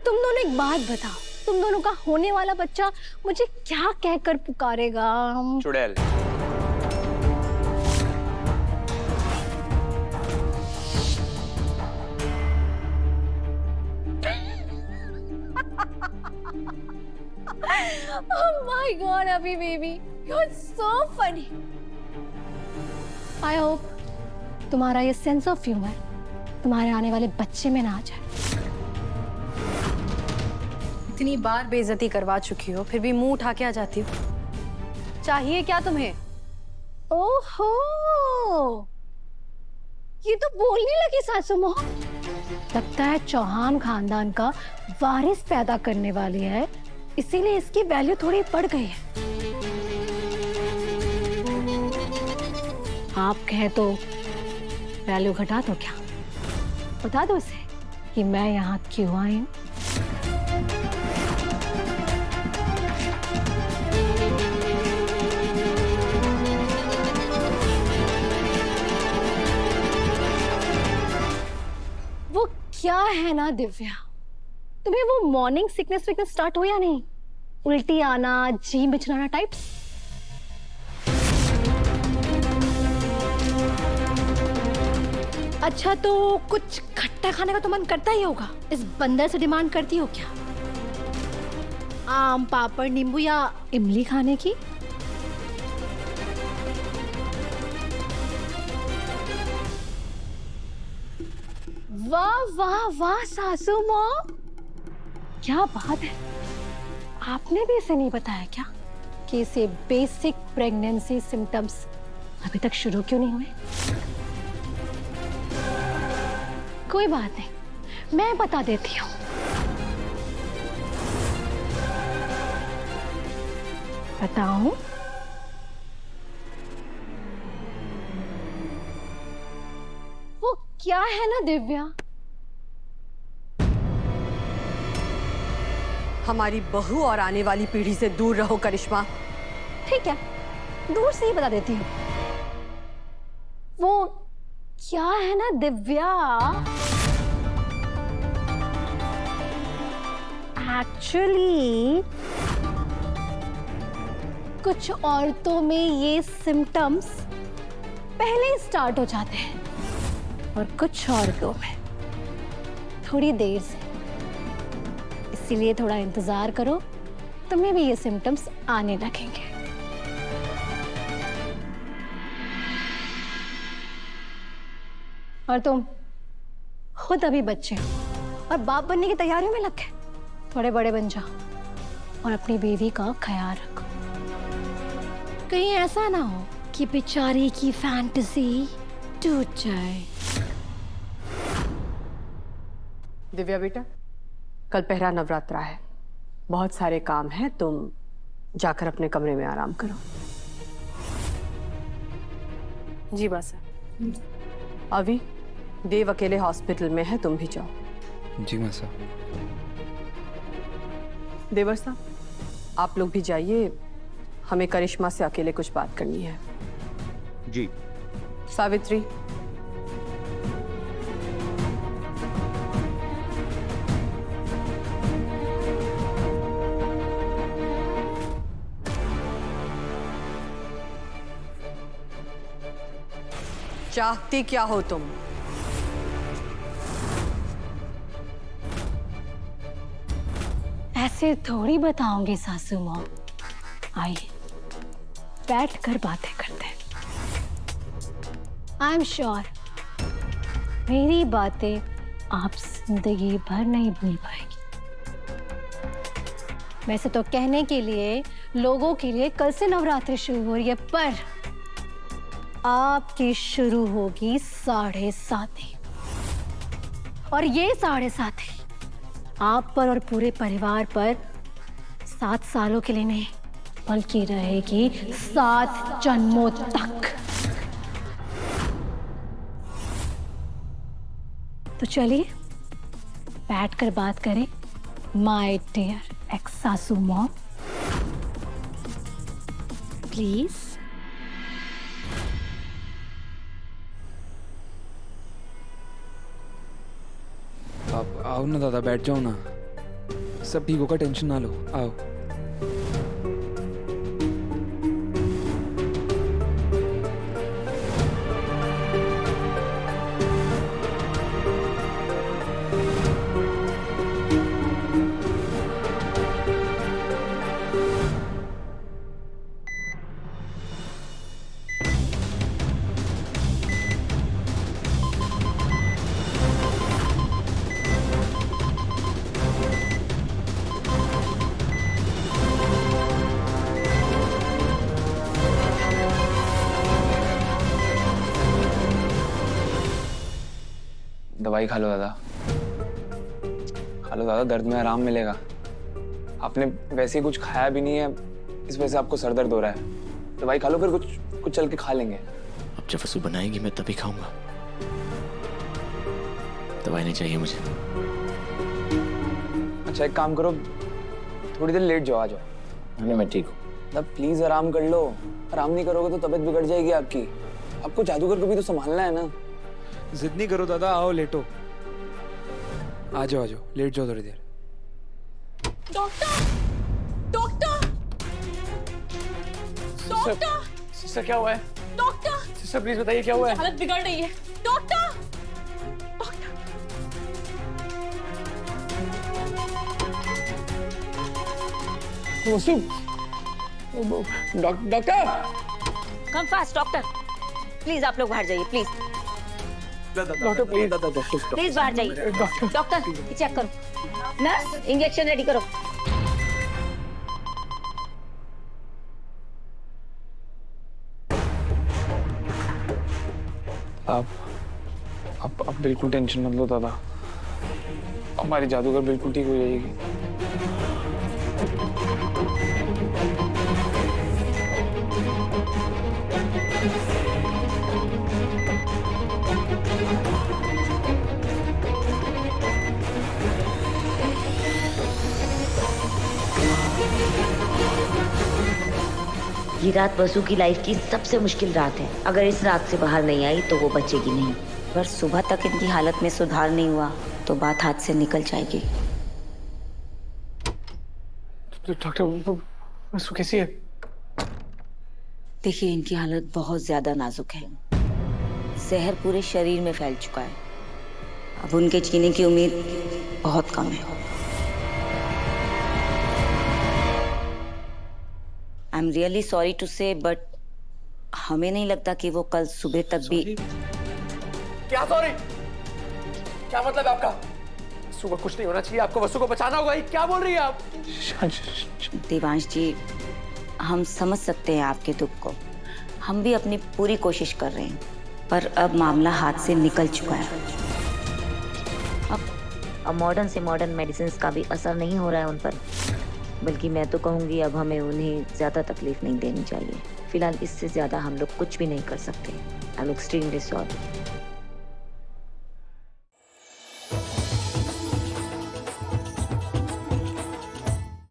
तुम दोनों एक बात बताओ, तुम दोनों का होने वाला बच्चा मुझे क्या कहकर पुकारेगा? चुड़ैल। Oh my God, अभी baby, you're so funny. I hope तुम्हारा ये सेंस ऑफ ह्यूमर तुम्हारे आने वाले बच्चे में ना आ जाए। इतनी बार बेइज्जती करवा चुकी हो, फिर भी मुंह उठा के आ जाती हो। चाहिए क्या तुम्हें? ओहो, ये तो बोलने लगी सासू माँ। लगता है चौहान खानदान का वारिस पैदा करने वाली है, इसीलिए इसकी वैल्यू थोड़ी बढ़ गई है। आप कहें तो वैल्यू घटा दो क्या? बता दो उसे कि मैं यहाँ क्यों आई हूँ। वो क्या है ना दिव्या, तुम्हें वो मॉर्निंग सिकनेस विकनेस स्टार्ट हो या नहीं? उल्टी आना, जी मिचलाना टाइप्स? अच्छा, तो कुछ खट्टा खाने का तो मन करता ही होगा। इस बंदर से डिमांड करती हो क्या? आम, पापड़, नींबू या इमली खाने की? वाह वाह वाह सासू माँ, क्या बात है। आपने भी इसे नहीं बताया क्या कि इसे बेसिक प्रेगनेंसी सिम्टम्स अभी तक शुरू क्यों नहीं हुए? कोई बात नहीं, मैं बता देती हूँ। बताऊं? वो क्या है ना दिव्या, हमारी बहू और आने वाली पीढ़ी से दूर रहो करिश्मा। ठीक है, दूर से ही बता देती हूँ। वो क्या है ना दिव्या, एक्चुअली कुछ औरतों में ये सिम्टम्स पहले ही स्टार्ट हो जाते हैं और कुछ औरतों में थोड़ी देर से। इसीलिए थोड़ा इंतजार करो, तुम्हें भी ये सिम्टम्स आने लगेंगे। और तुम खुद अभी बच्चे हो और बाप बनने की तैयारियों में लग गए। थोड़े बड़े बन जाओ और अपनी बीवी का ख्याल रखो। कहीं ऐसा ना हो कि बेचारी की फैंटेसी टूट जाए। दिव्या बेटा, कल पहला नवरात्रा है, बहुत सारे काम हैं, तुम जाकर अपने कमरे में आराम करो। जी बस। अभी देव अकेले हॉस्पिटल में है, तुम भी जाओ। जी मासा। देवर साहब, आप लोग भी जाइए, हमें करिश्मा से अकेले कुछ बात करनी है। जी। सावित्री, चाहती क्या हो तुम? ऐसे थोड़ी बताऊंगी सासू माँ। आइए बैठ कर बातें करते हैं। आई एम श्योर मेरी बातें आप जिंदगी भर नहीं भूल पाएगी। वैसे तो कहने के लिए लोगों के लिए कल से नवरात्रि शुरू हो रही है, पर आपकी शुरू होगी 7:30। और ये 7:30 आप पर और पूरे परिवार पर 7 सालों के लिए नहीं, बल्कि रहेगी 7 जन्मों तक। तो चलिए बैठकर बात करें माय डियर एक्स सासू मॉम। प्लीज। आप आओ ना दादा, बैठ जाओ ना। सब ठीक होगा, टेंशन ना लो, आओ। दवाई खा लो दादा, खा लो दादा, दर्द में आराम मिलेगा। आपने वैसे ही कुछ खाया भी नहीं है, इस वजह से आपको सर दर्द हो रहा है। दवाई खा लो, फिर कुछ चल के खा लेंगे। अब जब वसु बनाएगी मैं तभी खाऊंगा। दवाई नहीं चाहिए मुझे। अच्छा एक काम करो, थोड़ी देर लेट जाओ, आ जाओ। नहीं मैं ठीक हूँ। दादा प्लीज आराम कर लो, आराम नहीं करोगे तो तबीयत बिगड़ जाएगी आपकी। आपको जादूगर को भी तो संभालना है ना। जिद नहीं करो दादा, आओ लेटो। आ जाओ लेट जाओ थोड़ी देर। डॉक्टर डॉक्टर डॉक्टर सिस्टर क्या हुआ है? डॉक्टर सिस्टर प्लीज बताइए क्या हुआ है? हालत बिगड़ रही है। Doctor doctor come fast doctor, please आप लोग बाहर जाइए, प्लीज डॉक्टर प्लीज प्लीज बाहर जाइए। डॉक्टर चेक करो। नर्स इंजेक्शन रेडी करो। आप बिल्कुल टेंशन मत लो दादा, हमारी जादूगर बिल्कुल ठीक हो जाएगी। ये रात वसु की लाइफ की सबसे मुश्किल रात है। अगर इस रात से बाहर नहीं आई तो वो बचेगी नहीं। अगर सुबह तक इनकी हालत में सुधार नहीं हुआ तो बात हाथ से निकल जाएगी। डॉक्टर वसु कैसी है? देखिए इनकी हालत बहुत ज्यादा नाजुक है। जहर पूरे शरीर में फैल चुका है। अब उनके जीने की उम्मीद बहुत कम है। I am really sorry to say but हमें नहीं लगता कि वो कल सुबह तक भी। क्या सॉरी? क्या मतलब है आपका? वसु को कुछ नहीं होना चाहिए, आपको वसु को बचाना होगा, ये क्या बोल रही है आप? देवांश जी, हम समझ सकते हैं आपके दुख को। हम भी अपनी पूरी कोशिश कर रहे हैं, पर अब मामला हाथ से निकल चुका है। अब मॉडर्न से मॉडर्न मेडिसिन का भी असर नहीं हो रहा है उन पर, बल्कि मैं तो कहूँगी अब हमें उन्हें ज़्यादा तकलीफ नहीं देनी चाहिए। फिलहाल इससे ज़्यादा हम लोग कुछ भी नहीं कर सकते। I am extremely sorry.